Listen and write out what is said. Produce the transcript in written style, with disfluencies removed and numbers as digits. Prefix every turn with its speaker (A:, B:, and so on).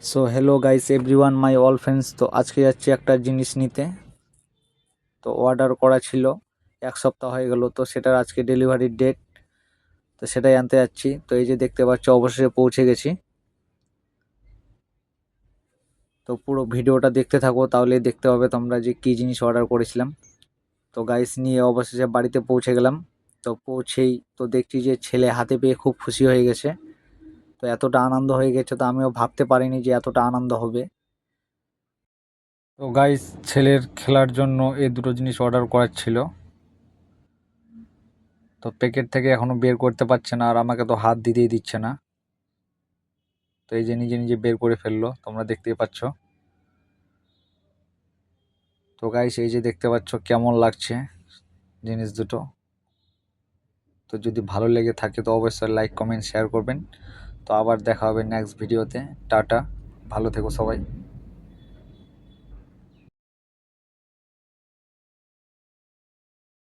A: So hello guys everyone my all friends. তো আজকে যাচ্ছি একটা জিনিস নিতে। তো অর্ডার করা ছিল, এক সপ্তাহ হয়ে গেল। তো সেটার আজকে ডেলিভারির ডেট, তো সেটাই আনতে যাচ্ছি। তো এই যে দেখতে পাচ্ছ অবশেষে পৌঁছে গেছি। তো পুরো ভিডিওটা দেখতে থাকো, তাহলেই দেখতে পাবে তোমরা যে কী জিনিস অর্ডার করেছিলাম। তো গাইস নিয়ে অবশেষে বাড়িতে পৌঁছে গেলাম। তো পৌঁছেই তো দেখছি যে ছেলে হাতে পেয়ে খুব খুশি হয়ে গেছে। তো এতটা আনন্দ হয়ে গেছে, তো আমিও ভাবতে পারিনি যে এতটা আনন্দ হবে। তো গাইস ছেলের খেলার জন্য এই দুটো জিনিস অর্ডার করার ছিল। তো প্যাকেট থেকে এখনো বের করতে পারছে না, আর আমাকে তো হাত দিতেই দিচ্ছে না। তো এই যে নিজে নিজে বের করে ফেললো, তোমরা দেখতেই পাচ্ছ। তো গাইস এই যে দেখতে পাচ্ছ কেমন লাগছে জিনিস দুটো। তো যদি ভালো লেগে থাকে তো অবশ্যই লাইক কমেন্ট শেয়ার করবেন। তো আবার দেখা হবে নেক্সট ভিডিওতে। টাটা, ভালো থেকো সবাই।